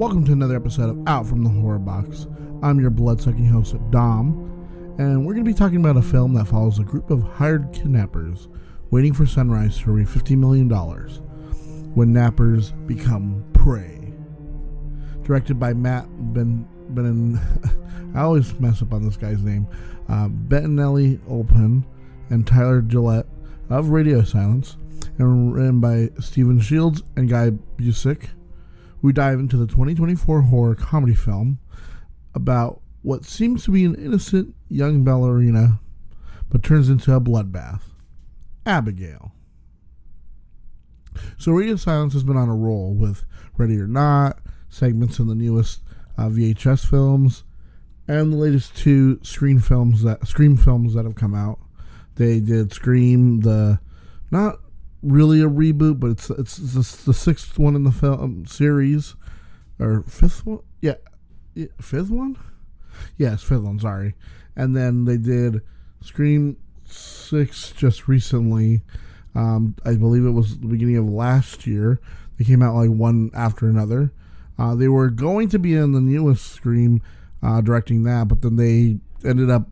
Welcome to another episode of Out from the Horrorbox. I'm your blood-sucking host, Dom, and we're going to be talking about a film that follows a group of hired kidnappers waiting for sunrise to raise $50 million when nappers become prey. Directed by Matt I always mess up on this guy's name, Bettinelli Olpen and Tyler Gillette of Radio Silence, and written by Stephen Shields and Guy Busick. We dive into the 2024 horror comedy film about what seems to be an innocent young ballerina but turns into a bloodbath, Abigail. So Radio Silence has been on a roll with Ready or Not, segments in the newest VHS films, and the latest two Scream films that have come out. They did Scream, the not really a reboot, but it's the sixth one in the film series, or fifth one? Yeah, fifth one? Yes, fifth one, sorry. And then they did Scream 6 just recently. I believe it was the beginning of last year. They came out like one after another. They were going to be in the newest Scream, directing that, but then they ended up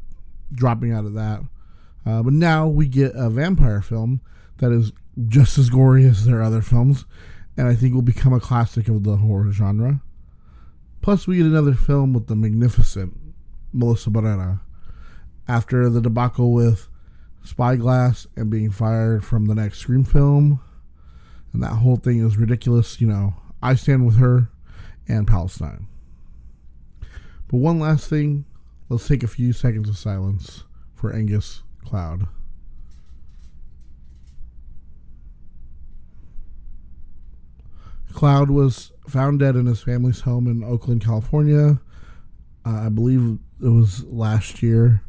dropping out of that. But now we get a vampire film that is just as gory as their other films, and I think will become a classic of the horror genre. Plus, we get another film with the magnificent Melissa Barrera. After the debacle with Spyglass and being fired from the next Scream film, and that whole thing is ridiculous, I stand with her and Palestine. But one last thing, let's take a few seconds of silence for Angus Cloud. Cloud was found dead in his family's home in Oakland, California. I believe it was last year.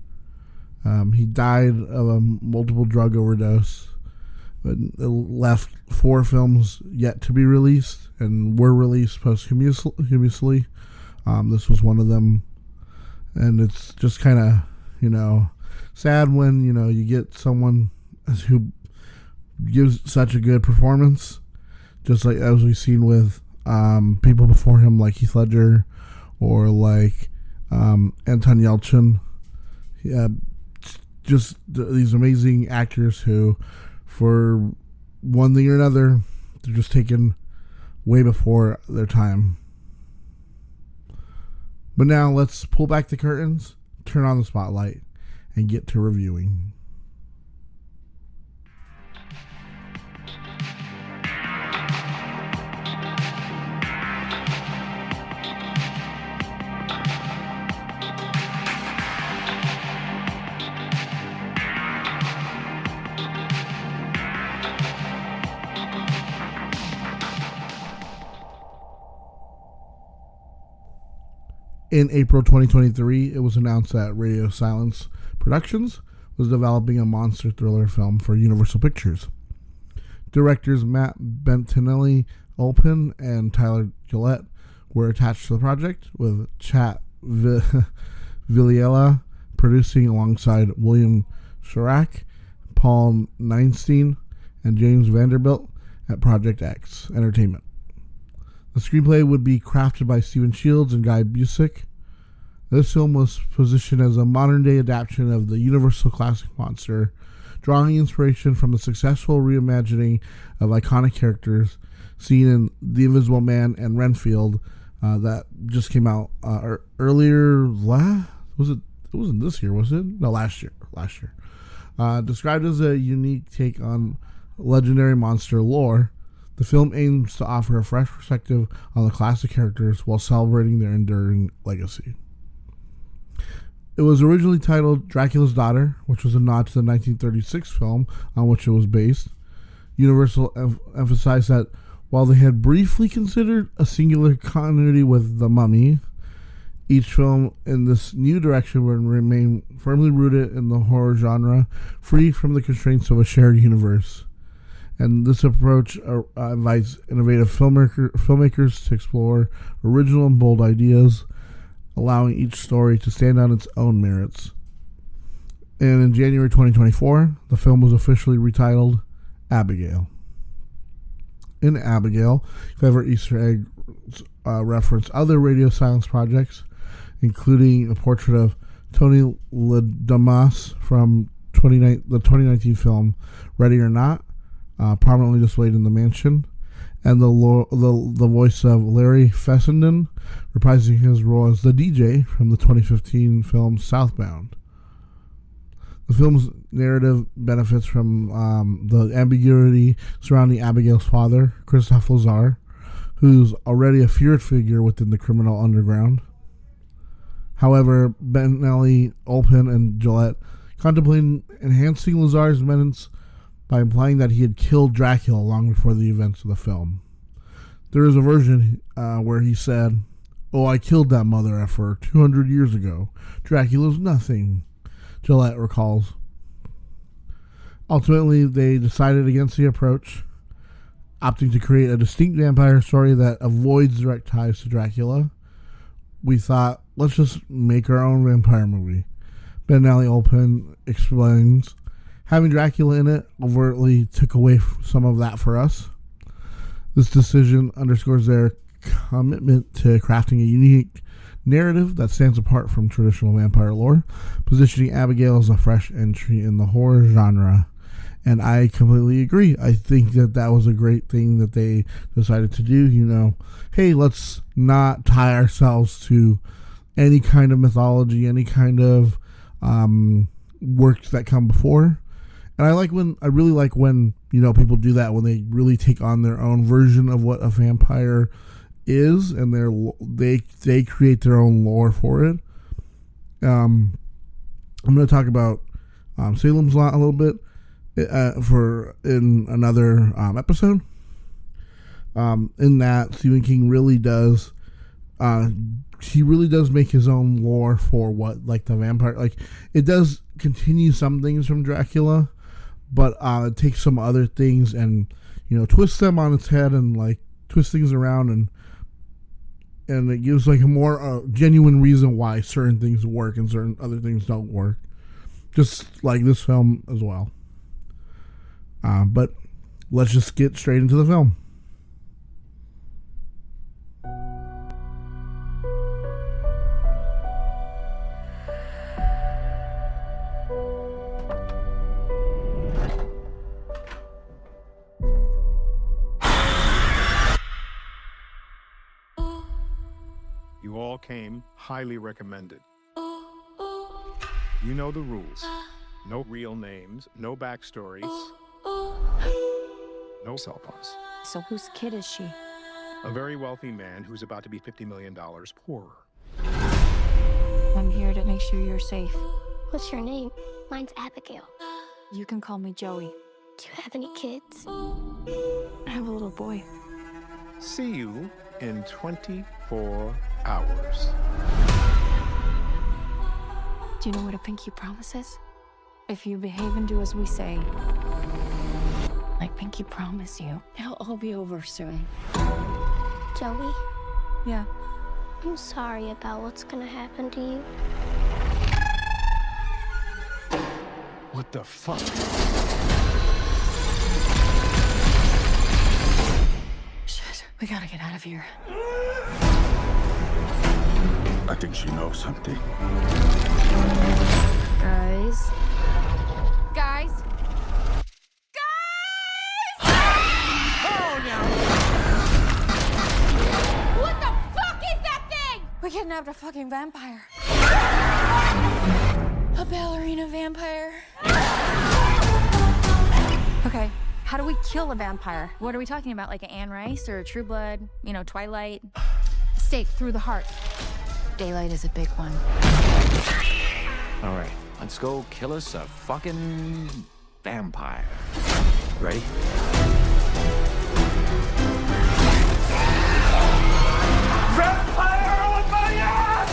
He died of a multiple drug overdose, but it left 4 films yet to be released and were released posthumously. This was one of them, and it's just kind of, sad when, you get someone who gives such a good performance, just like as we've seen with people before him, like Heath Ledger or like Anton Yelchin. Yeah, just these amazing actors who, for one thing or another, they're just taken way before their time. But now let's pull back the curtains, turn on the spotlight, and get to reviewing. In April 2023, it was announced that Radio Silence Productions was developing a monster thriller film for Universal Pictures. Directors Matt Bettinelli Olpen and Tyler Gillette were attached to the project, with Chat Villela producing alongside William Chirac, Paul Neinstein, and James Vanderbilt at Project X Entertainment. The screenplay would be crafted by Stephen Shields and Guy Busick. This film was positioned as a modern-day adaptation of the Universal classic monster, drawing inspiration from the successful reimagining of iconic characters seen in The Invisible Man and Renfield that just came out earlier. Was it? It wasn't this year, was it? No, last year. Described as a unique take on legendary monster lore, the film aims to offer a fresh perspective on the classic characters while celebrating their enduring legacy. It was originally titled Dracula's Daughter, which was a nod to the 1936 film on which it was based. Universal emphasized that while they had briefly considered a singular continuity with The Mummy, each film in this new direction would remain firmly rooted in the horror genre, free from the constraints of a shared universe. And this approach invites innovative filmmakers to explore original and bold ideas, allowing each story to stand on its own merits. And in January 2024, the film was officially retitled Abigail. In Abigail, clever Easter egg reference other radio silence projects, including a portrait of Tony Ladamas from the 2019 film Ready or Not, prominently displayed in the mansion, and the voice of Larry Fessenden, reprising his role as the DJ from the 2015 film Southbound. The film's narrative benefits from the ambiguity surrounding Abigail's father, Christophe Lazar, who's already a feared figure within the criminal underground. However, Benelli, Olpin, and Gillette contemplated enhancing Lazar's menace by implying that he had killed Dracula long before the events of the film. There is a version where he said, "Oh, I killed that mother effer 200 years ago. Dracula's nothing," Gillette recalls. Ultimately, they decided against the approach, opting to create a distinct vampire story that avoids direct ties to Dracula. We thought, let's just make our own vampire movie. Benelli Olpin explains, having Dracula in it overtly took away some of that for us. This decision underscores their commitment to crafting a unique narrative that stands apart from traditional vampire lore, positioning Abigail as a fresh entry in the horror genre. And I completely agree. I think that was a great thing that they decided to do. You know, hey, let's not tie ourselves to any kind of mythology, any kind of works that come before. And I really like when, you know, people do that, when they really take on their own version of what a vampire is, and they create their own lore for it. I'm going to talk about Salem's Lot a little bit in another episode. In that, Stephen King really does make his own lore for what, like, the vampire, like, it does continue some things from Dracula, but it takes some other things and, you know, twists them on its head and, like, twist things around, and it gives, like, a more genuine reason why certain things work and certain other things don't work, just like this film as well. But let's just get straight into the film. You all came highly recommended. You know the rules. No real names, no backstories, no cell phones. So whose kid is she? A very wealthy man who's about to be $50 million poorer. I'm here to make sure you're safe. What's your name? Mine's Abigail. You can call me Joey. Do you have any kids? I have a little boy. See you in 24 hours. Do you know what a pinky promise is? If you behave and do as we say, I pinky promise you, it'll all be over soon. Joey, Yeah. I'm sorry about what's gonna happen to you. What the fuck? Shit, we gotta get out of here. I think she knows something. Guys. Oh, no! What the fuck is that thing? We kidnapped a fucking vampire. A ballerina vampire. Okay, how do we kill a vampire? What are we talking about? Like an Anne Rice or a True Blood? You know, Twilight? Stake through the heart. Daylight is a big one. All right, let's go kill us a fucking vampire. Ready? Vampire on my ass!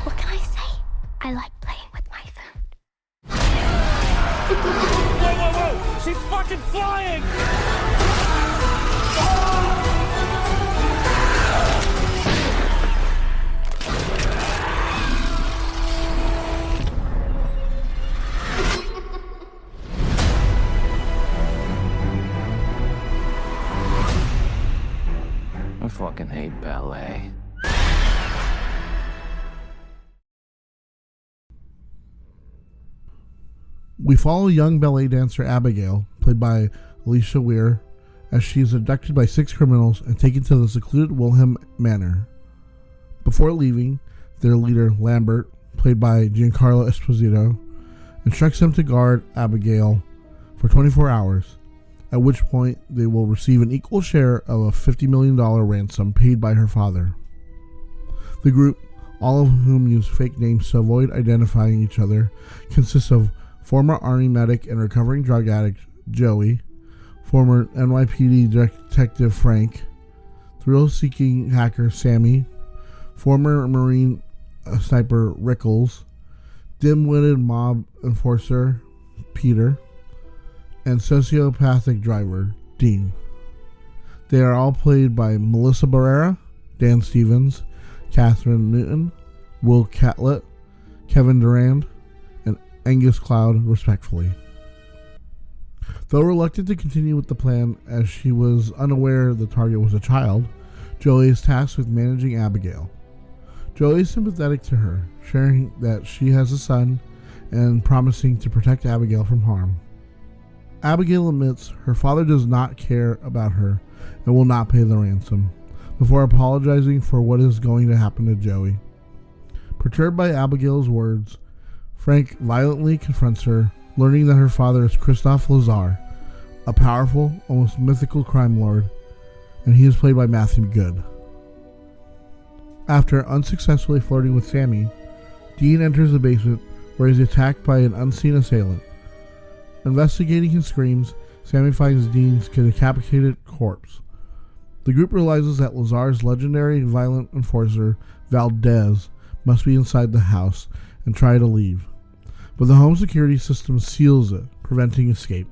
What can I say? I like playing with my food. Whoa! She's fucking flying! fucking hate ballet. We follow young ballet dancer Abigail, played by Alicia Weir, as she is abducted by 6 criminals and taken to the secluded Wilhelm Manor. Before leaving, their leader, Lambert, played by Giancarlo Esposito, instructs them to guard Abigail for 24 hours, at which point they will receive an equal share of a $50 million ransom paid by her father. The group, all of whom use fake names to avoid identifying each other, consists of former Army medic and recovering drug addict Joey, former NYPD detective Frank, thrill-seeking hacker Sammy, former Marine sniper Rickles, dim-witted mob enforcer Peter, and sociopathic driver Dean. They are all played by Melissa Barrera, Dan Stevens, Catherine Newton, Will Catlett, Kevin Durand, and Angus Cloud, respectively. Though reluctant to continue with the plan as she was unaware the target was a child, Joey is tasked with managing Abigail. Joey is sympathetic to her, sharing that she has a son and promising to protect Abigail from harm. Abigail admits her father does not care about her and will not pay the ransom, before apologizing for what is going to happen to Joey. Perturbed by Abigail's words, Frank violently confronts her, learning that her father is Christophe Lazar, a powerful, almost mythical crime lord, and he is played by Matthew Good. After unsuccessfully flirting with Sammy, Dean enters the basement where he is attacked by an unseen assailant. Investigating his screams, Sammy finds Dean's decapitated corpse. The group realizes that Lazar's legendary violent enforcer, Valdez, must be inside the house and try to leave, but the home security system seals it, preventing escape.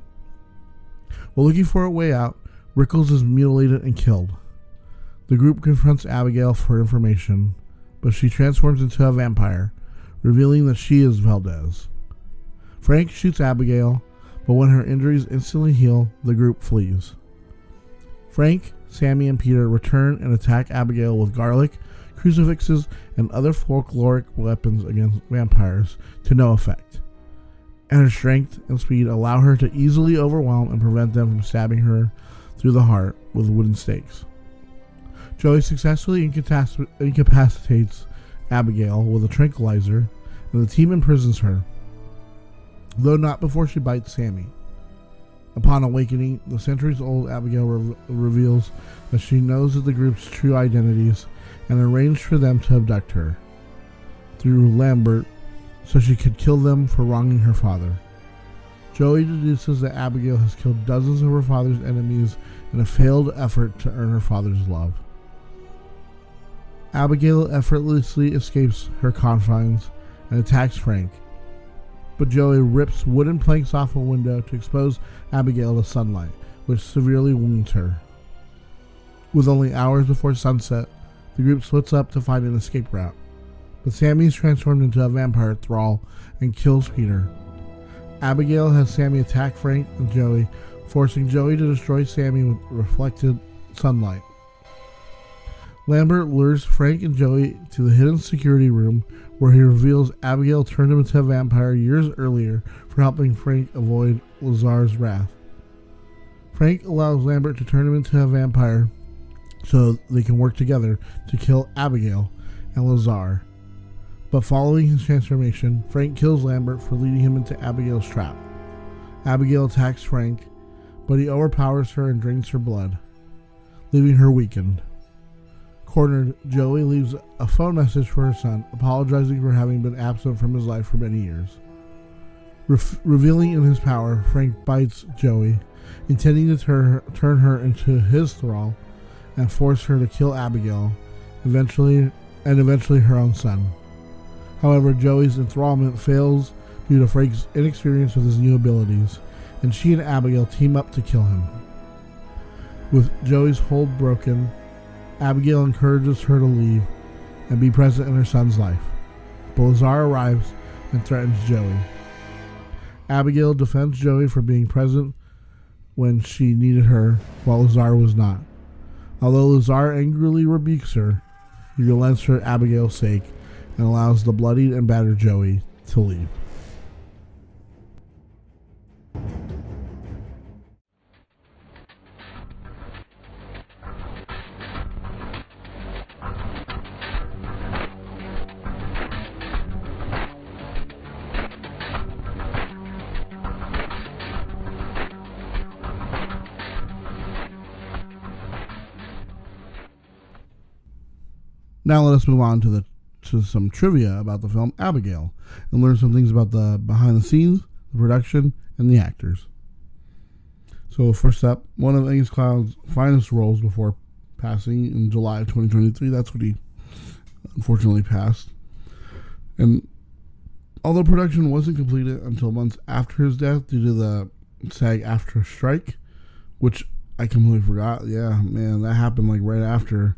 While looking for a way out, Rickles is mutilated and killed. The group confronts Abigail for information, but she transforms into a vampire, revealing that she is Valdez. Frank shoots Abigail, but when her injuries instantly heal, the group flees. Frank, Sammy, and Peter return and attack Abigail with garlic, crucifixes, and other folkloric weapons against vampires to no effect, and her strength and speed allow her to easily overwhelm and prevent them from stabbing her through the heart with wooden stakes. Joey successfully incapacitates Abigail with a tranquilizer, and the team imprisons her, though not before she bites Sammy. Upon awakening, the centuries-old Abigail reveals that she knows of the group's true identities and arranged for them to abduct her through Lambert so she could kill them for wronging her father. Joey deduces that Abigail has killed dozens of her father's enemies in a failed effort to earn her father's love. Abigail effortlessly escapes her confines and attacks Frank, but Joey rips wooden planks off a window to expose Abigail to sunlight, which severely wounds her. With only hours before sunset, the group splits up to find an escape route, but Sammy is transformed into a vampire thrall and kills Peter. Abigail has Sammy attack Frank and Joey, forcing Joey to destroy Sammy with reflected sunlight. Lambert lures Frank and Joey to the hidden security room, where he reveals Abigail turned him into a vampire years earlier for helping Frank avoid Lazar's wrath. Frank allows Lambert to turn him into a vampire so they can work together to kill Abigail and Lazar. But following his transformation, Frank kills Lambert for leading him into Abigail's trap. Abigail attacks Frank, but he overpowers her and drains her blood, leaving her weakened. Cornered, Joey leaves a phone message for her son, apologizing for having been absent from his life for many years. Revealing in his power, Frank bites Joey, intending to turn her into his thrall and force her to kill Abigail, eventually her own son. However, Joey's enthrallment fails due to Frank's inexperience with his new abilities, and she and Abigail team up to kill him. With Joey's hold broken, Abigail encourages her to leave and be present in her son's life, but Lazar arrives and threatens Joey. Abigail defends Joey for being present when she needed her, while Lazar was not, Although Lazar angrily rebukes her, he relents for Abigail's sake and allows the bloodied and battered Joey to leave. Now let us move on to some trivia about the film Abigail and learn some things about the behind the scenes, the production, and the actors. So first up, one of Angus Cloud's finest roles before passing in July of 2023. That's what he unfortunately passed. And although production wasn't completed until months after his death due to the SAG-AFTRA strike, which I completely forgot. Yeah, man, that happened like right after.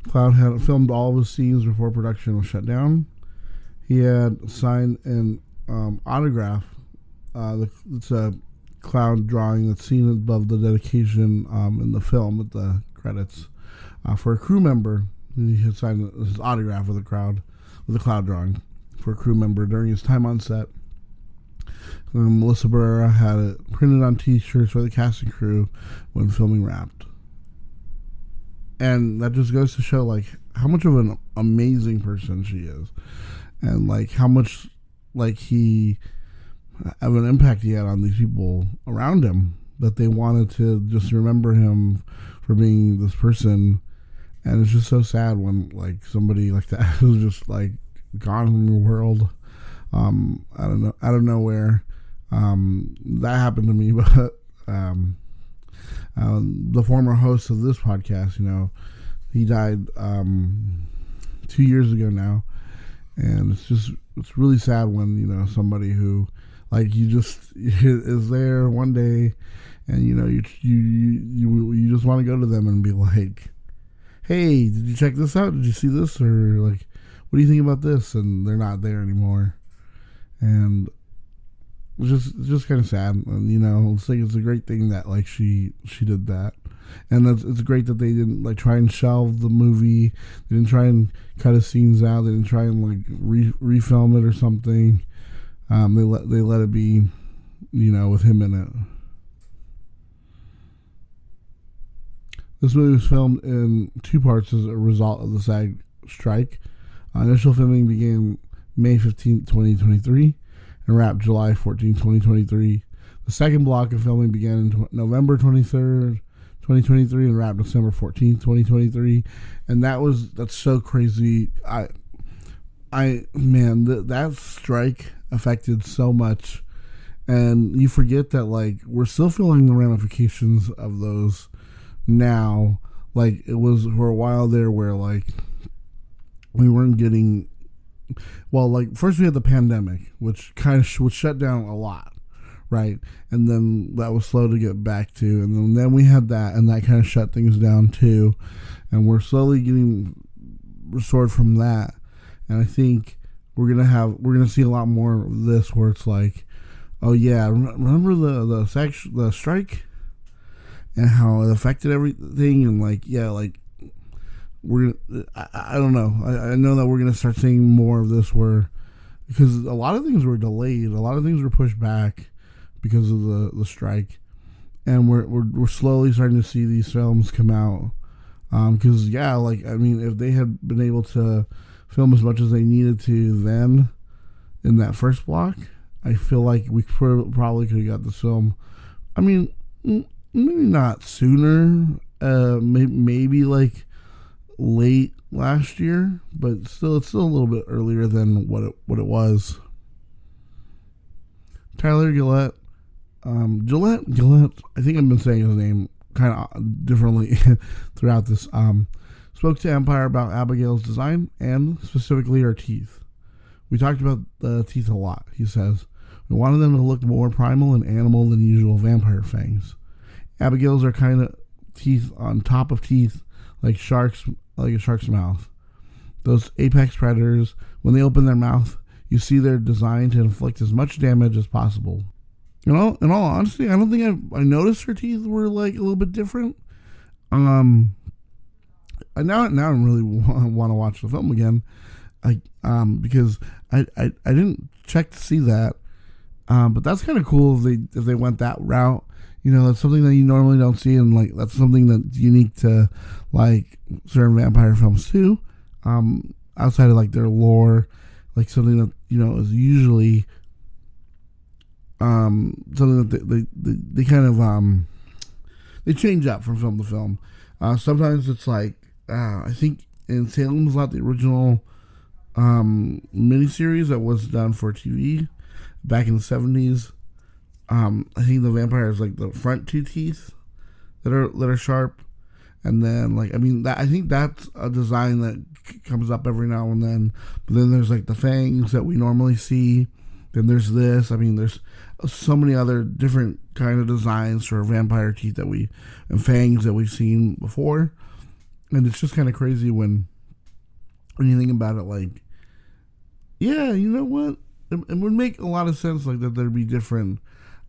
Cloud had filmed all of his scenes before production was shut down. He had signed an autograph. It's a Cloud drawing that's seen above the dedication in the film with the credits for a crew member. He had signed his autograph with a Cloud drawing for a crew member during his time on set. Melissa Barrera had it printed on T-shirts for the cast and crew when filming wrapped. And that just goes to show, like, how much of an amazing person she is. And, like, how much, like, he of an impact he had on these people around him. That they wanted to just remember him for being this person. And it's just so sad when, like, somebody like that is just, like, gone from the world. I don't know. I don't know where. That happened to me, but... the former host of this podcast, he died 2 years ago now, and it's really sad when somebody who, like, you just is there one day, and you just want to go to them and be like, hey, did you check this out? Did you see this? Or like, what do you think about this? And they're not there anymore, and it's just kind of sad. And it's a great thing that, like, she did that, and it's great that they didn't, like, try and shelve the movie. They didn't try and cut his scenes out. They didn't try and, like, refilm it or something. They let it be, with him in it. This movie was filmed in two parts as a result of the SAG strike. Initial filming began May 15th, 2023. And wrapped July 14, 2023. The second block of filming began in November 23rd, 2023, and wrapped December 14th, 2023. And that's so crazy. That strike affected so much. And you forget that, like, we're still feeling the ramifications of those now. Like, it was for a while there where, like, we weren't getting... Well, like, first we had the pandemic, which kind of was shut down a lot, right? And then that was slow to get back to. And then we had that, and that kind of shut things down too. And we're slowly getting restored from that. And I think we're gonna see a lot more of this, where it's like, oh yeah, remember the strike and how it affected everything, and like, yeah, like, I don't know. I know that we're going to start seeing more of this, because a lot of things were delayed. A lot of things were pushed back because of the strike. And we're slowly starting to see these films come out. Because, if they had been able to film as much as they needed to then in that first block, I feel like we probably could have got this film. I mean, maybe not sooner. Maybe like late last year, but it's still a little bit earlier than what it was. Tyler Gillette, I think I've been saying his name kind of differently throughout this. Spoke to Empire about Abigail's design and specifically her teeth. We talked about the teeth a lot. He says we wanted them to look more primal and animal than usual vampire fangs. Abigail's are kind of teeth on top of teeth, like a shark's mouth. Those apex predators, when they open their mouth, you see they're designed to inflict as much damage as possible. In all honesty, I don't think I noticed her teeth were like a little bit different. now I really want to watch the film again. Because I didn't check to see that. But that's kind of cool if they went that route. You know, that's something that you normally don't see, and like that's something that's unique to like certain vampire films too. Outside of like their lore, like something that, you know, is usually something that they kind of they change up from film to film. Sometimes it's like I think in Salem's Lot, the original miniseries that was done for TV back in the 70s. I think the vampire is like the front two teeth that are sharp, and then like I think that's a design that comes up every now and then. But then there's like the fangs that we normally see. Then there's this. There's so many other different kind of designs for vampire teeth and fangs that we've seen before, and it's just kind of crazy when you think about it. Like, yeah, you know what? It would make a lot of sense, like that there'd be different.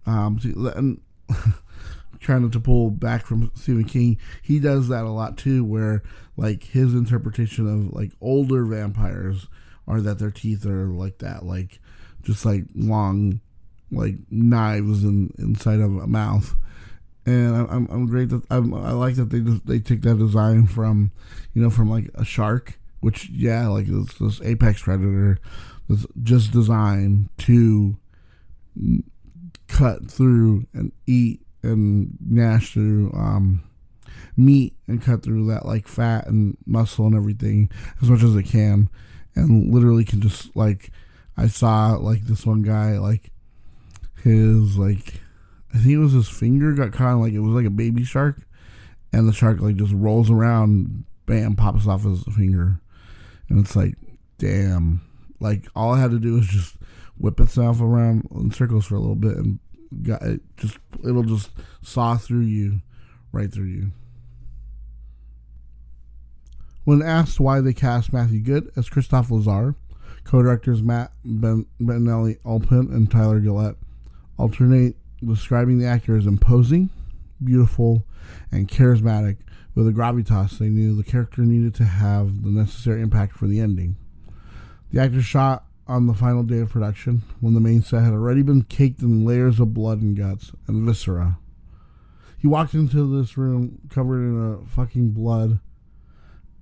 And trying to pull back from Stephen King, he does that a lot too, where like his interpretation of like older vampires are that their teeth are like that, like just like long, like knives inside of a mouth. And I'm great that I like that they take that design from, you know, from like a shark, which like this apex predator was just designed to cut through and eat and gnash through meat and cut through that like fat and muscle and everything as much as it can, and literally can just like, I saw like this one guy, like his like, I think it was his finger got caught in, like it was like a baby shark, and the shark like just rolls around, bam, pops off his finger, and it's like, damn, like all I had to do was just whip itself around in circles for a little bit, and it'll just saw through you, right through you. When asked why they cast Matthew Goode as Christophe Lazar, co-directors Matt Benelli-Olpin and Tyler Gillette alternate describing the actor as imposing, beautiful, and charismatic with a gravitas they knew the character needed to have the necessary impact for the ending. The actor shot on the final day of production, when the main set had already been caked in layers of blood and guts and viscera. He walked into this room covered in a fucking blood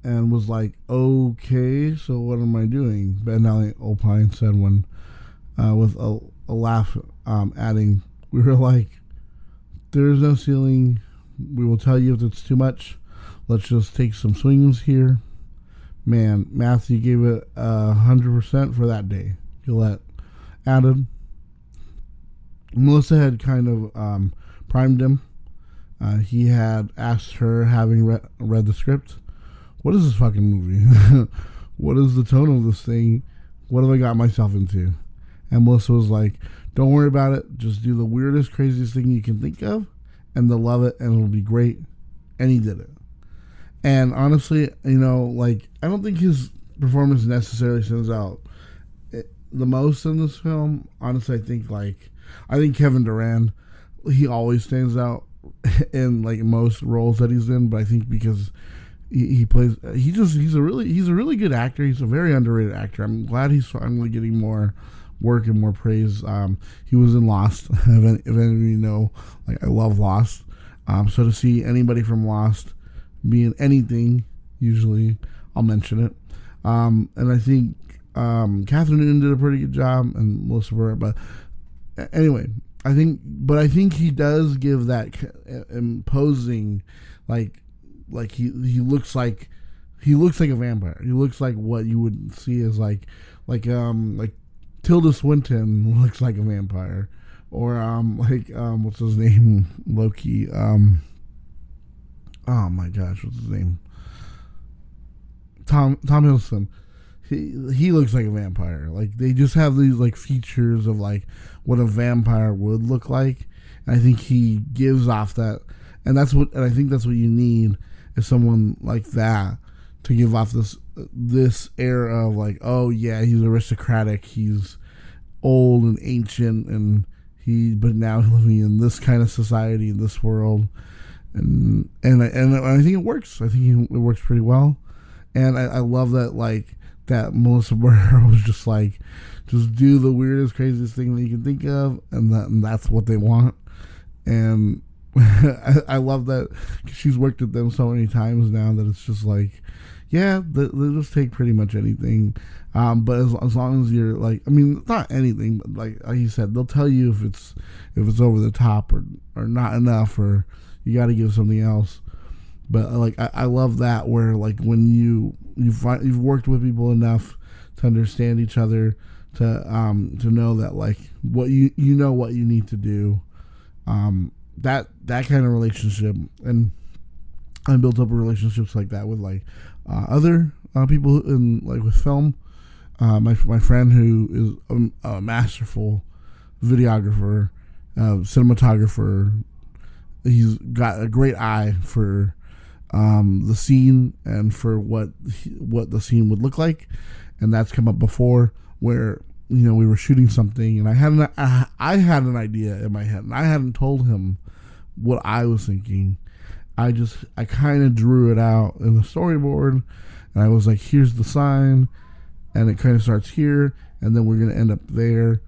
and was like, okay, so what am I doing? Benelli-Olpin said when, with a laugh, adding, we were like, there is no ceiling. We will tell you if it's too much. Let's just take some swings here. Man, Matthew gave it 100% for that day. Gillette added, Melissa had kind of primed him. He had asked her, having read the script, what is this fucking movie? What is the tone of this thing? What have I got myself into? And Melissa was like, don't worry about it. Just do the weirdest, craziest thing you can think of, and they'll love it, and it'll be great. And he did it. And honestly, you know, like, I don't think his performance necessarily stands out the most in this film. Honestly, I think Kevin Durand, he always stands out in like most roles that he's in. But I think because he's a really good actor. He's a very underrated actor. I'm glad he's finally getting more work and more praise. He was in Lost. If any of you know, like, I love Lost. So to see anybody from Lost be in anything, usually I'll mention it. And I think Catherine Newton did a pretty good job, and Melissa Burr. But anyway, I think he does give that imposing, like he looks like a vampire. He looks like what you would see as like Tilda Swinton looks like a vampire, or what's his name, Loki. Oh my gosh, what's his name? Tom Hiddleston. He looks like a vampire. Like, they just have these like features of like what a vampire would look like. And I think he gives off that, and I think that's what you need, is someone like that to give off this air of like, oh yeah, he's aristocratic, he's old and ancient, but now living in this kind of society, in this world. and I think it works. I think it works pretty well, and I love that like that Melissa Barrera was just like, just do the weirdest, craziest thing that you can think of, and that's what they want. And I love that she's worked with them so many times now that it's just like, yeah, they'll just take pretty much anything. But as long as you're like, I mean, not anything, but like you said, they'll tell you if it's over the top or not enough, or you got to give something else. But like I love that, where like when you've worked with people enough to understand each other, to know that like what you know what you need to do, that kind of relationship. And I built up relationships like that with like other people in like with film. My friend who is a masterful videographer, cinematographer. He's got a great eye for the scene and for what the scene would look like, and that's come up before where we were shooting something and I had an idea in my head and I hadn't told him what I was thinking. I kind of drew it out in the storyboard, and I was like, here's the sign, and it kind of starts here, and then we're gonna end up there.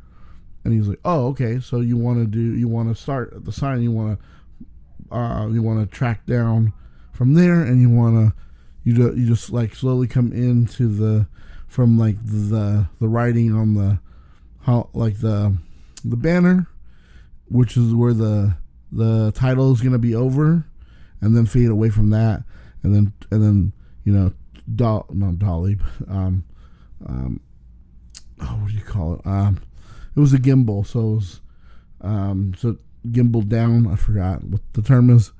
And he's like, oh, okay, so you want to start at the sign, you want to track down from there, and you just like slowly come into from like the writing on the banner, which is where the title is gonna be over, and then fade away from that, and then not Dolly, but, what do you call it? It was a gimbal, so it was so gimbal down. I forgot what the term is.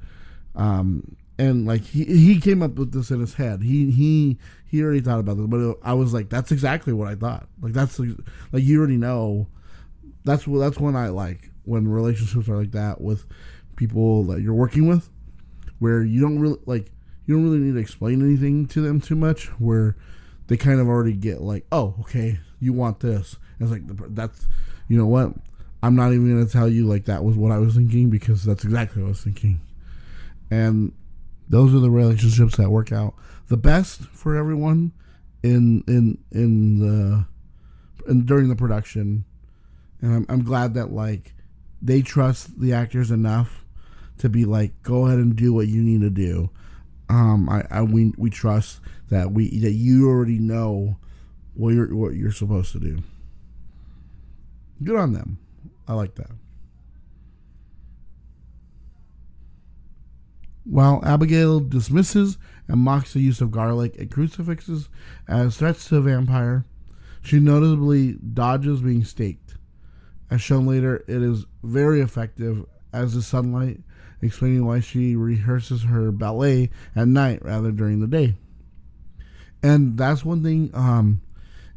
And like he came up with this in his head. He already thought about this, but I was like, that's exactly what I thought. Like that's like you already know. That's when I like when relationships are like that with people that you're working with, where you don't really need to explain anything to them too much, where they kind of already get like, oh, okay, you want this. And it's like, that's, you know what? I'm not even going to tell you like that was what I was thinking, because that's exactly what I was thinking. And those are the relationships that work out the best for everyone during the production. And I'm glad that like they trust the actors enough to be like, go ahead and do what you need to do. We trust that you already know what you're supposed to do. Good on them. I like that. While Abigail dismisses and mocks the use of garlic and crucifixes as threats to a vampire, she notably dodges being staked. As shown later, it is very effective as the sunlight, explaining why she rehearses her ballet at night rather during the day. And that's one thing, and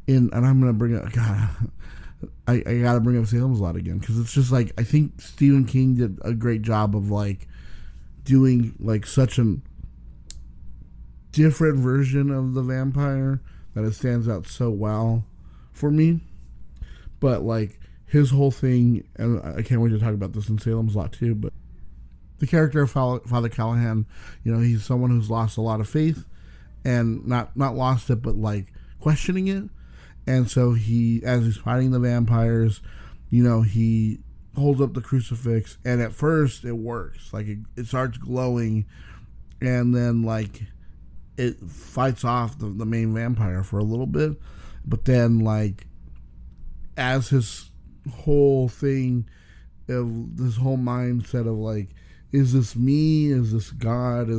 I'm going to bring up, God, I got to bring up Salem's Lot again, because it's just like, I think Stephen King did a great job of like doing like such a different version of the vampire that it stands out so well for me. But like his whole thing, and I can't wait to talk about this in Salem's Lot too, but the character of Father Callahan, he's someone who's lost a lot of faith, and not lost it, but like questioning it. And so as he's fighting the vampires, he holds up the crucifix, and at first it works. Like it starts glowing, and then like it fights off the main vampire for a little bit. But then like as his whole thing of this whole mindset of like, is this me? Is this God?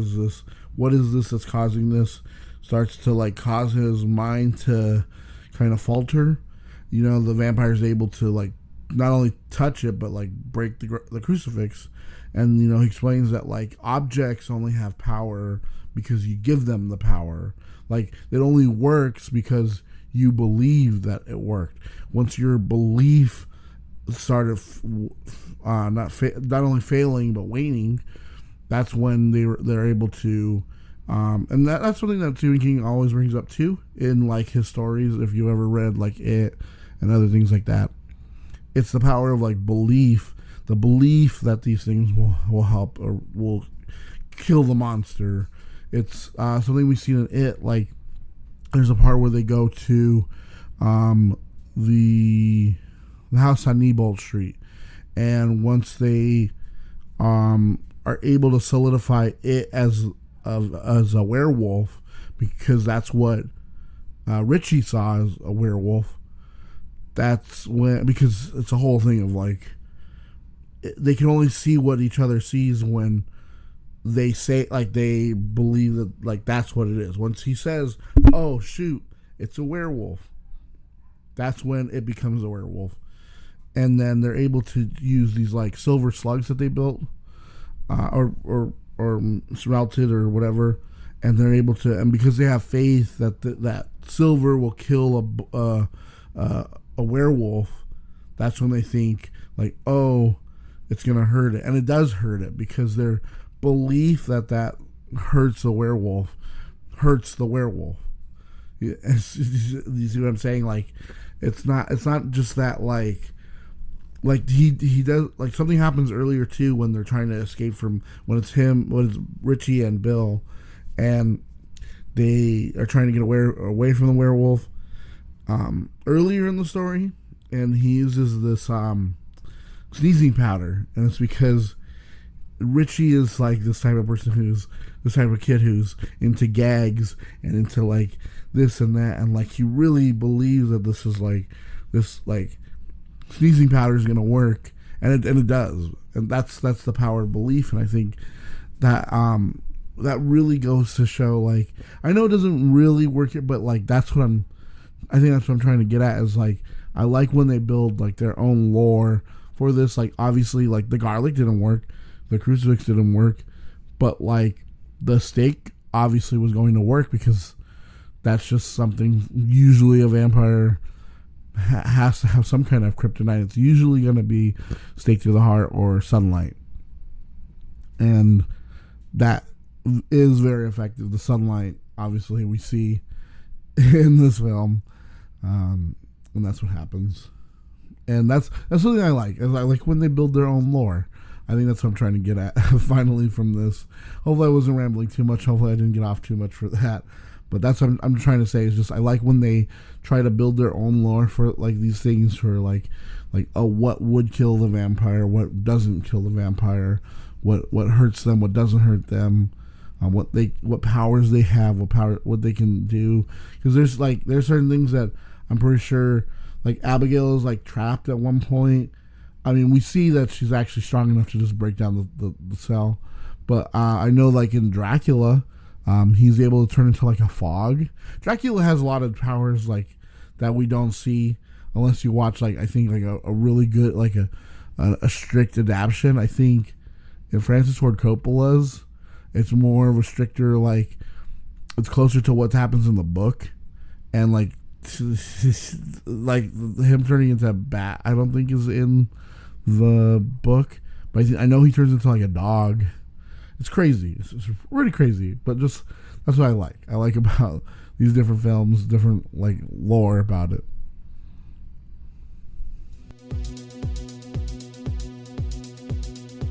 What is this that's causing this? Starts to like cause his mind to kind of falter. The vampire's able to like not only touch it, but like break the crucifix. And, he explains that like objects only have power because you give them the power. Like it only works because you believe that it worked. Once your belief started not only failing but waning, that's when they're able to and that's something that Stephen King always brings up too in like his stories. If you ever read like It and other things like that, it's the power of like belief, the belief that these things will help or will kill the monster. It's something we've seen in it. Like, there's a part where they go to the house on Neibolt Street, and once they are able to solidify it as a werewolf, because that's what Richie saw as a werewolf. That's when, because it's a whole thing of like, they can only see what each other sees when they say, like, they believe that, like, that's what it is. Once he says, oh shoot, it's a werewolf, that's when it becomes a werewolf. And then they're able to use these like silver slugs that they built, or smelted or whatever, and they're able to, and because they have faith that that silver will kill a werewolf, that's when they think like, oh, it's gonna hurt it, and it does hurt it, because their belief that hurts the werewolf hurts the werewolf. You see what I'm saying? Like, it's not just that like he does, like, something happens earlier too when they're trying to escape from, when it's Richie and Bill, and they are trying to get away from the werewolf earlier in the story, and he uses this sneezing powder, and it's because Richie is like this type of person who's this type of kid who's into gags and into like this and that, and like he really believes that this is like this like sneezing powder is gonna work, and it does, and that's the power of belief. And I think that that really goes to show, like, I know it doesn't really work here, but like I think that's what I'm trying to get at, is like, I like when they build like their own lore for this. Like, obviously, like, the garlic didn't work, the crucifix didn't work, but like the stake obviously was going to work, because that's just something, usually a vampire has to have some kind of kryptonite. It's usually going to be stake through the heart or sunlight, and that is very effective. The sunlight, obviously, we see in this film, and that's what happens. And that's something I like. I like when they build their own lore. I think that's what I'm trying to get at finally from this. Hopefully I wasn't rambling too much. Hopefully I didn't get off too much for that. But that's what I'm trying to say, is just I like when they try to build their own lore for like these things, for like what would kill the vampire, what doesn't kill the vampire, what hurts them, what doesn't hurt them, what powers they have, what they can do. Because there's certain things that I'm pretty sure, like, Abigail is like trapped at one point. I mean, we see that she's actually strong enough to just break down the cell, but I know, like, in Dracula, he's able to turn into like a fog. Dracula has a lot of powers like that we don't see unless you watch, like, I think like a really good, like a strict adaptation. I think in Francis Ford Coppola's, it's more of a stricter, like, it's closer to what happens in the book, and like like him turning into a bat, I don't think is in the book, but I know he turns into like a dog. It's crazy. It's really crazy, but just that's what I like. I like about these different films, different like lore about it.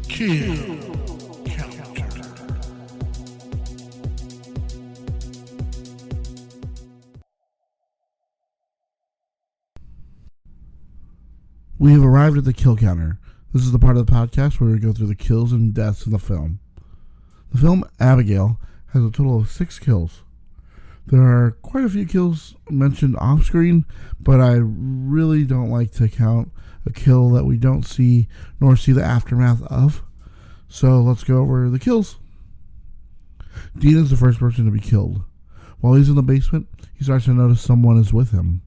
Kill Counter. We have arrived at the kill counter. This is the part of the podcast where we go through the kills and deaths in the film. The film Abigail has a total of 6 kills. There are quite a few kills mentioned off screen, but I really don't like to count a kill that we don't see nor see the aftermath of. So let's go over the kills. Dean is the first person to be killed. While he's in the basement, he starts to notice someone is with him.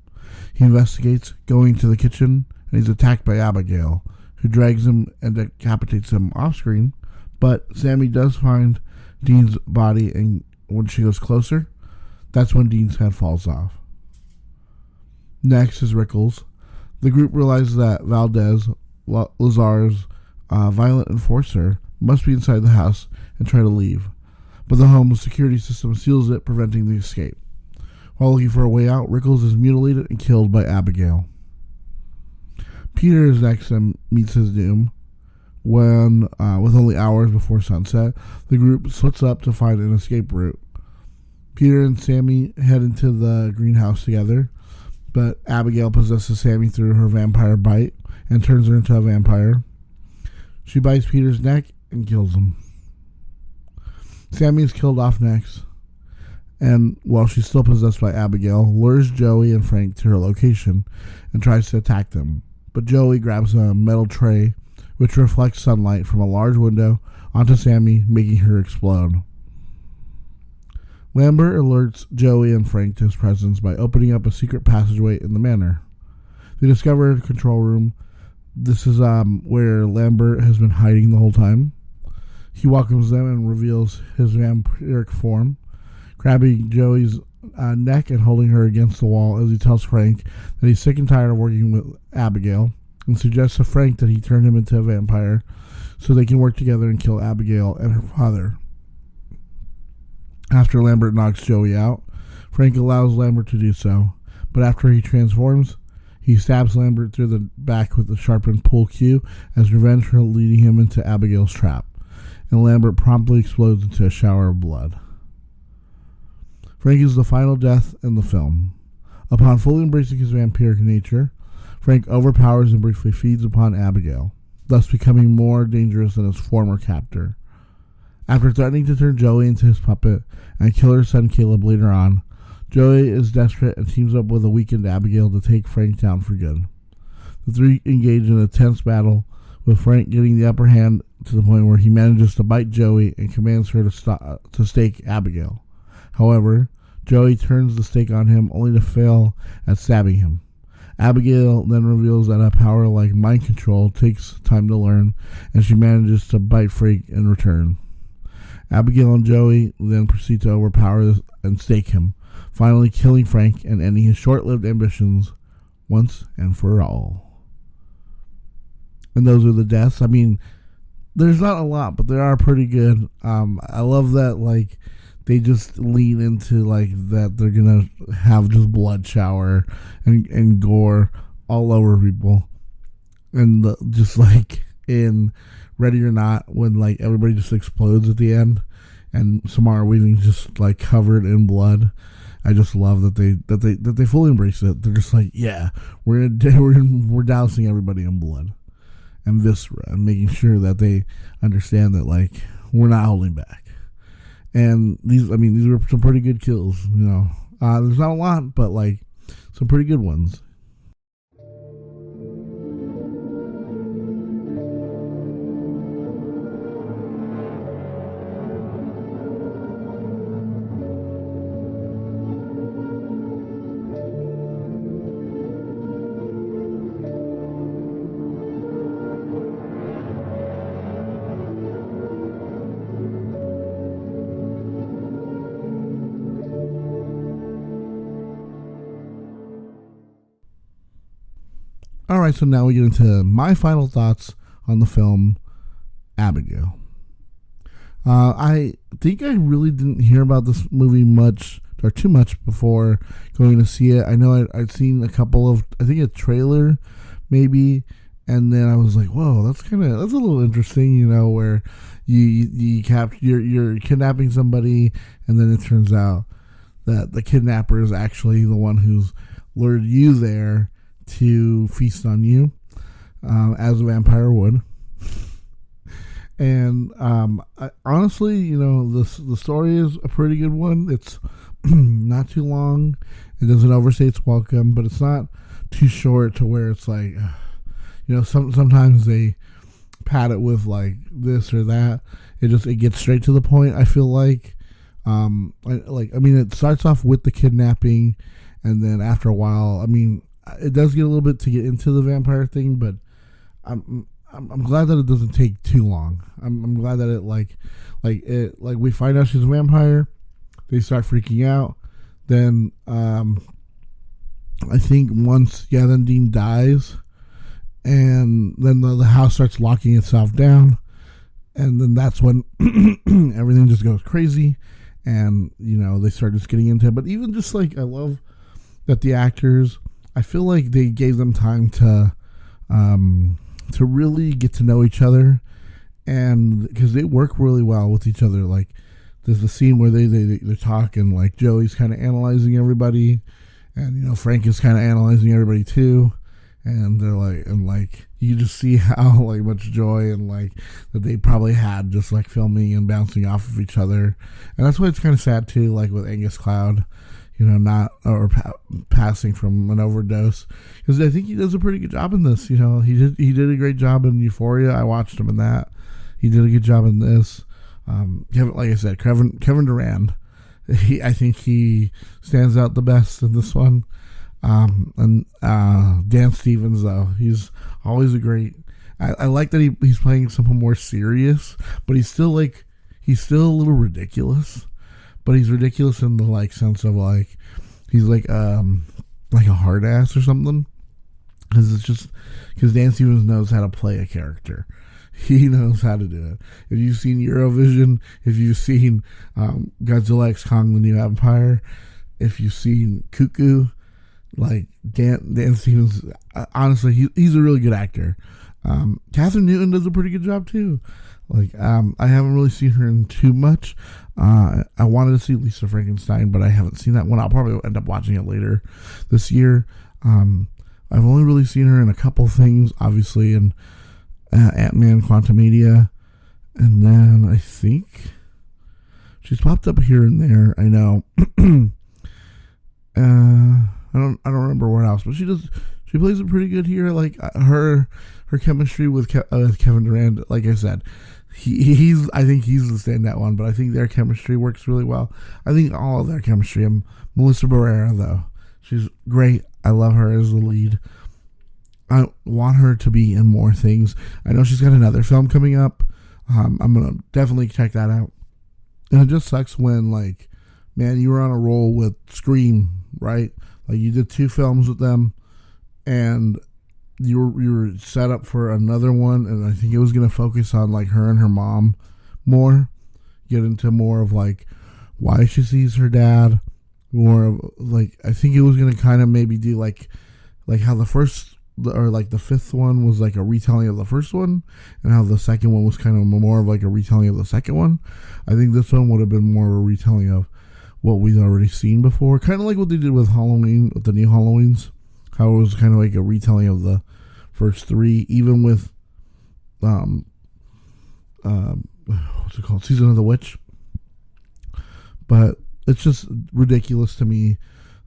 He investigates, going to the kitchen, and he's attacked by Abigail, who drags him and decapitates him off screen. But Sammy does find Dean's body, and when she goes closer, that's when Dean's head falls off. Next is Rickles. The group realizes that Valdez, Lazar's violent enforcer, must be inside the house and try to leave, but the home's security system seals it, preventing the escape. While looking for a way out, Rickles is mutilated and killed by Abigail. Peter is next and meets his doom. when, with only hours before sunset, the group splits up to find an escape route. Peter and Sammy head into the greenhouse together, but Abigail possesses Sammy through her vampire bite and turns her into a vampire. She bites Peter's neck and kills him. Sammy is killed off next, and while she's still possessed by Abigail, lures Joey and Frank to her location and tries to attack them. But Joey grabs a metal tray which reflects sunlight from a large window onto Sammy, making her explode. Lambert alerts Joey and Frank to his presence by opening up a secret passageway in the manor. They discover a control room. This is where Lambert has been hiding the whole time. He welcomes them and reveals his vampiric form, grabbing Joey's neck and holding her against the wall as he tells Frank that he's sick and tired of working with Abigail, and suggests to Frank that he turn him into a vampire so they can work together and kill Abigail and her father. After Lambert knocks Joey out, Frank allows Lambert to do so, but after he transforms, he stabs Lambert through the back with a sharpened pool cue as revenge for leading him into Abigail's trap, and Lambert promptly explodes into a shower of blood. Frank is the final death in the film. Upon fully embracing his vampiric nature, Frank overpowers and briefly feeds upon Abigail, thus becoming more dangerous than his former captor. After threatening to turn Joey into his puppet and kill her son Caleb later on, Joey is desperate and teams up with a weakened Abigail to take Frank down for good. The three engage in a tense battle, with Frank getting the upper hand to the point where he manages to bite Joey and commands her to stake Abigail. However, Joey turns the stake on him only to fail at stabbing him. Abigail then reveals that a power like mind control takes time to learn, and she manages to bite Frank in return. Abigail and Joey then proceed to overpower and stake him, finally killing Frank and ending his short-lived ambitions once and for all. And those are the deaths. I mean, there's not a lot, but they are pretty good. I love that, like, they just lean into, like, that they're gonna have just blood shower and gore all over people. And just like in Ready or Not, when, like, everybody just explodes at the end and Samara Weaving just, like, covered in blood. I just love that they fully embrace it. They're just like, yeah, we're dousing everybody in blood and viscera, and making sure that they understand that, like, we're not holding back. And these were some pretty good kills, you know. There's not a lot, but, like, some pretty good ones. Alright, so now we get into my final thoughts on the film Abigail. I think I really didn't hear about this movie much or too much before going to see it. I know I'd seen a couple of, I think a trailer maybe, and then I was like, whoa, that's a little interesting, you know, where you're kidnapping somebody, and then it turns out that the kidnapper is actually the one who's lured you there to feast on you, as a vampire would. And honestly, you know, the story is a pretty good one. It's not too long. It doesn't overstay its welcome, but it's not too short to where it's like, you know, sometimes they pad it with like this or that. It gets straight to the point. I feel like, it starts off with the kidnapping, and then after a while, I mean, it does get a little bit to get into the vampire thing, but I'm glad that it doesn't take too long. I'm glad that it we find out she's a vampire, they start freaking out. Then I think then Dean dies, and then the house starts locking itself down, and then that's when everything just goes crazy, and you know they start just getting into it. But even just like, I love that the actors, I feel like they gave them time to really get to know each other and because they work really well with each other. Like there's the scene where they're talking, like Joey's kind of analyzing everybody, and Frank is kind of analyzing everybody too, and they're like you just see how like much joy and like that they probably had just like filming and bouncing off of each other. And that's why it's kind of sad too, like with Angus Cloud, passing from an overdose, because I think he does a pretty good job in this. He did a great job in Euphoria. I watched him in that. He did a good job in this. Like I said, Kevin Durand, I think he stands out the best in this one. And Dan Stevens, though, he's always a great. I like that he's playing something more serious, but he's still a little ridiculous. But he's ridiculous in the like sense of like he's like a hard ass or something. Because Dan Stevens knows how to play a character. He knows how to do it. If you've seen Eurovision, if you've seen Godzilla X Kong: The New Empire, if you've seen Cuckoo, like Dan Stevens, honestly, he's a really good actor. Catherine Newton does a pretty good job too. Like I haven't really seen her in too much. I wanted to see Lisa Frankenstein, but I haven't seen that one. I'll probably end up watching it later this year. I've only really seen her in a couple things, obviously in Ant-Man Quantumania, and then I think she's popped up here and there. I know. I don't remember where else, but she plays it pretty good here. Like her chemistry with Kevin Durand, like I said, I think he's the standout one, but I think their chemistry works really well. I think all of their chemistry. Melissa Barrera, though, she's great. I love her as the lead. I want her to be in more things. I know she's got another film coming up. I'm gonna definitely check that out. And it just sucks when, like, man, you were on a roll with Scream, right? Like you did 2 films with them, and you were set up for another one, and I think it was gonna focus on like her and her mom more, get into more of like why she sees her dad, more of like I think it was gonna kind of maybe do like how the first or like the 5th one was like a retelling of the first one, and how the second one was kind of more of like a retelling of the second one. I think this one would have been more of a retelling of what we've already seen before, kind of like what they did with Halloween, with the new Halloweens, how it was kind of like a retelling of the first 3, even with what's it called, Season of the Witch. But it's just ridiculous to me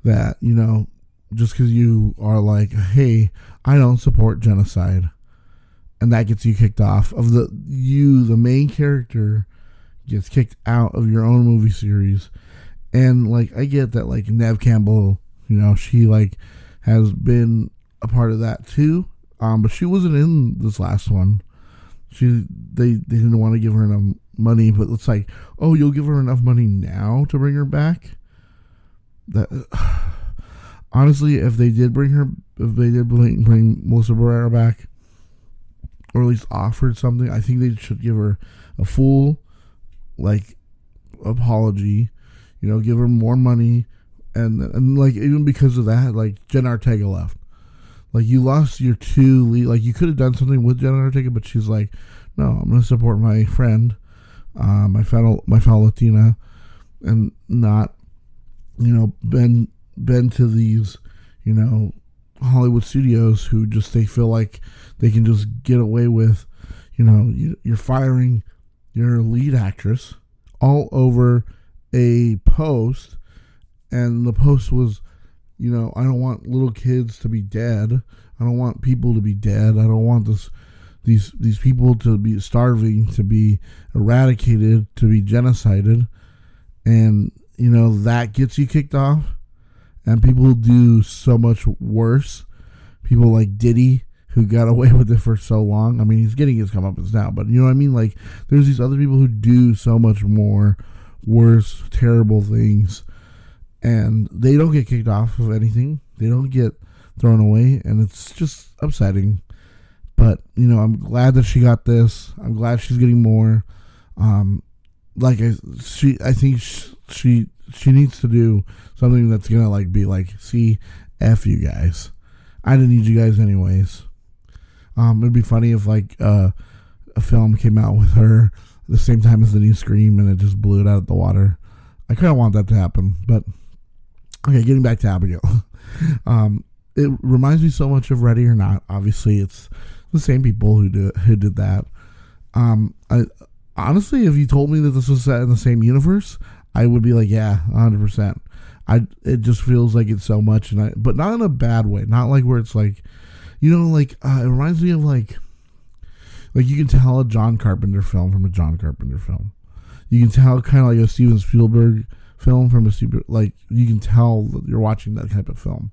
that just because you are like, hey, I don't support genocide, and that gets you kicked off of the main character gets kicked out of your own movie series. And like I get that, like Neve Campbell, she like has been a part of that too, but she wasn't in this last one. They didn't want to give her enough money, but it's like, oh, you'll give her enough money now to bring her back? That honestly, if they did bring Melissa Barrera back, or at least offered something, I think they should give her a full like apology. Give her more money, and like even because of that, like Jen Ortega left. Like you lost your 2 lead. Like you could have done something with Jen Ortega, but she's like, no, I'm going to support my friend, my fellow Latina, and not, bend to these, Hollywood studios who just they feel like they can just get away with, you're firing your lead actress all over a post, and the post was, I don't want little kids to be dead. I don't want people to be dead. I don't want these people to be starving, to be eradicated, to be genocided. And, that gets you kicked off. And people do so much worse. People like Diddy, who got away with it for so long. I mean, he's getting his comeuppance now, but you know what I mean? Like, there's these other people who do so much more worse, terrible things, and they don't get kicked off of anything. They don't get thrown away, and it's just upsetting. But I'm glad that she got this. I'm glad she's getting more. I think she needs to do something that's gonna like be like, see, F you guys. I didn't need you guys anyways. It'd be funny if like a film came out with her at the same time as the new Scream, and it just blew it out of the water. I kind of want that to happen, but okay. Getting back to Abigail, it reminds me so much of Ready or Not. Obviously, it's the same people who did that. I honestly, if you told me that this was set in the same universe, I would be like, yeah, 100%. It just feels like it's so much, but not in a bad way. Not like where it's like, it reminds me of like you can tell a John Carpenter film from a John Carpenter film. You can tell kind of like a Steven Spielberg film from you can tell that you're watching that type of film.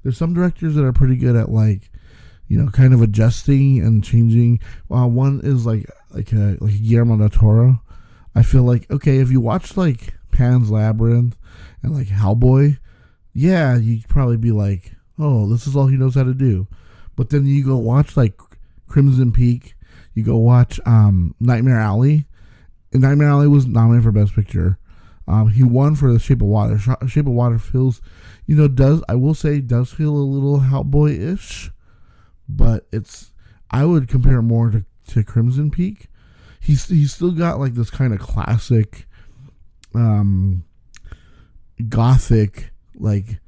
There's some directors that are pretty good at like, kind of adjusting and changing. One is like Guillermo del Toro. I feel like, okay, if you watch like Pan's Labyrinth and like Hellboy, yeah, you'd probably be like, oh, this is all he knows how to do. But then you go watch like Crimson Peak, you go watch Nightmare Alley, and Nightmare Alley was nominated for Best Picture. He won for The Shape of Water. Shape of Water feels, does feel a little Hellboy-ish, but I would compare it more to Crimson Peak. He's still got like this kind of classic, gothic like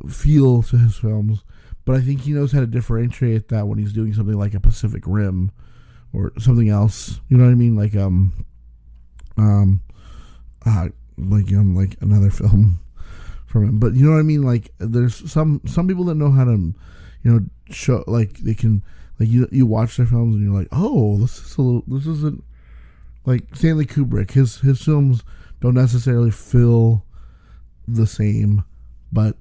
feel to his films, but I think he knows how to differentiate that when he's doing something like a Pacific Rim or something else. You know what I mean? Like like another film from him. But you know what I mean? Like there's some people that know how to, show, like they can, like you watch their films and you're like, oh, this isn't like Stanley Kubrick. His films don't necessarily feel the same, but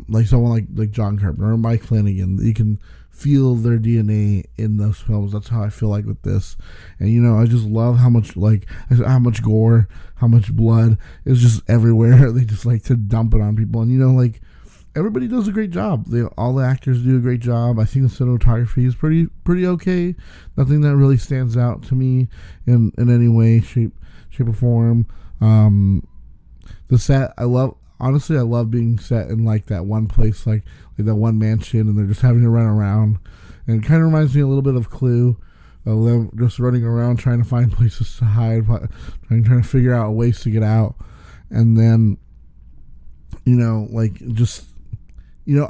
like someone like John Carpenter or Mike Flanagan, you can feel their DNA in those films. That's how I feel like with this. And I just love how much gore, how much blood is just everywhere. They just like to dump it on people, and like everybody does a great job. All the actors do a great job. I think the cinematography is pretty okay. Nothing that really stands out to me in any way, shape or form. The set, I love being set in like that one place, like that one mansion, and they're just having to run around. And it kind of reminds me a little bit of Clue, them just running around trying to find places to hide, trying to figure out ways to get out. And then, I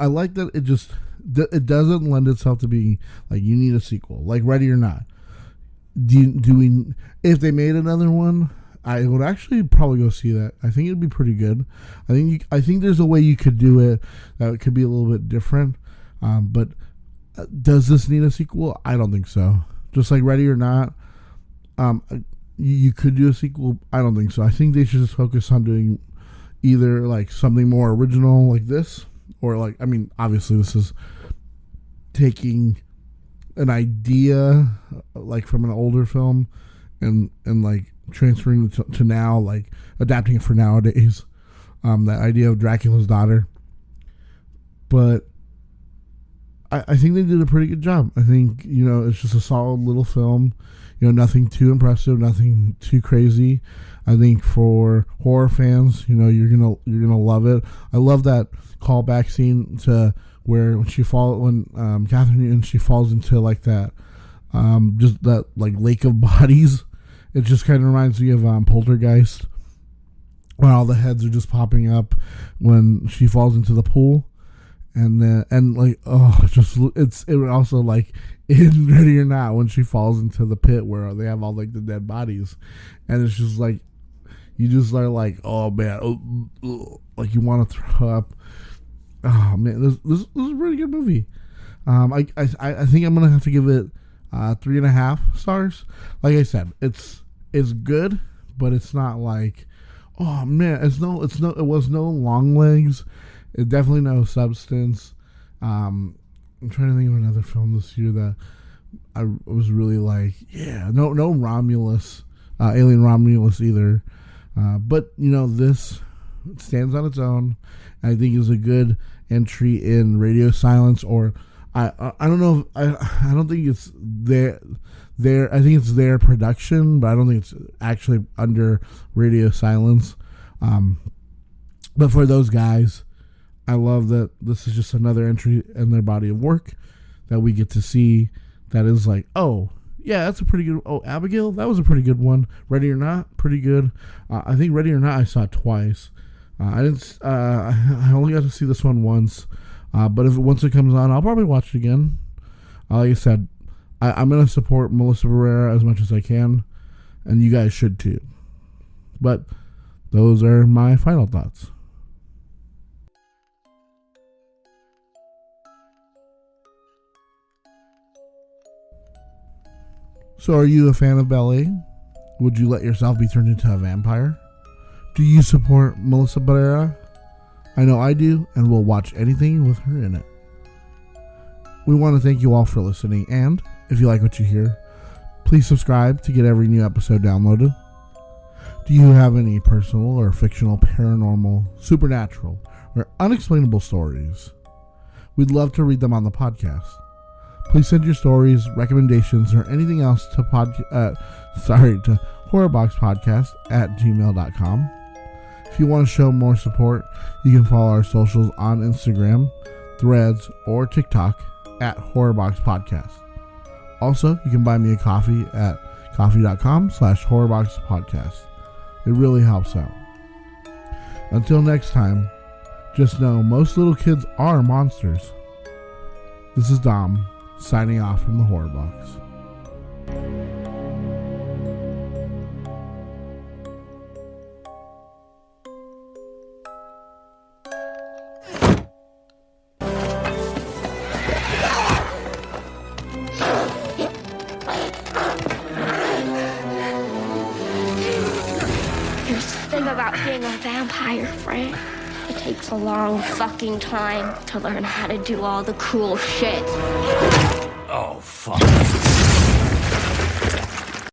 like that it doesn't lend itself to being like you need a sequel, like Ready or Not. If they made another one, I would actually probably go see that. I think it'd be pretty good. I think there's a way you could do it that could be a little bit different. But does this need a sequel? I don't think so. Just like Ready or Not, you could do a sequel. I don't think so. I think they should just focus on doing either like something more original like this, or like, obviously this is taking an idea like from an older film and like transferring it to now, like adapting it for nowadays. That idea of Dracula's daughter. But I think they did a pretty good job. I think, it's just a solid little film. Nothing too impressive, nothing too crazy. I think for horror fans, you're gonna love it. I love that callback scene to when Catherine Newton, she falls into like that, just that like lake of bodies. It just kind of reminds me of Poltergeist, when all the heads are just popping up when she falls into the pool, it also like in Ready or Not when she falls into the pit where they have all like the dead bodies, and it's just like you just are like, oh man, like you want to throw up. Oh man, this is a really good movie. I think I'm gonna have to give it 3.5 stars. Like I said, it's good, but it's not like, oh man, it was no long legs. It definitely no substance. I'm trying to think of another film this year that I was really like, yeah, no Romulus, Alien Romulus either. But this stands on its own. I think is a good entry in Radio Silence, or I don't know. I don't think it's their. I think it's their production, but I don't think it's actually under Radio Silence. But for those guys, I love that this is just another entry in their body of work that we get to see. That is like, oh Yeah, that's a pretty good. Oh, Abigail, that was a pretty good one. Ready or Not, pretty good. I think Ready or Not I saw twice. I didn't. I only got to see this one once. But once it comes on, I'll probably watch it again. Like I said, I'm gonna support Melissa Barrera as much as I can, and you guys should too. But those are my final thoughts. So are you a fan of ballet? Would you let yourself be turned into a vampire? Do you support Melissa Barrera? I know I do, and will watch anything with her in it. We want to thank you all for listening, and if you like what you hear, please subscribe to get every new episode downloaded. Do you have any personal or fictional, paranormal, supernatural, or unexplainable stories? We'd love to read them on the podcast. Please send your stories, recommendations, or anything else to horrorboxpodcast@gmail.com. If you want to show more support, you can follow our socials on Instagram, Threads, or TikTok at HorrorboxPodcast. Also, you can buy me a coffee at coffee.com/horrorboxpodcast. It really helps out. Until next time, just know most little kids are monsters. This is Dom, signing off from the Horrorbox. Here's the thing about being a vampire, Frank. It takes a long fucking time to learn how to do all the cool shit. Oh, fuck.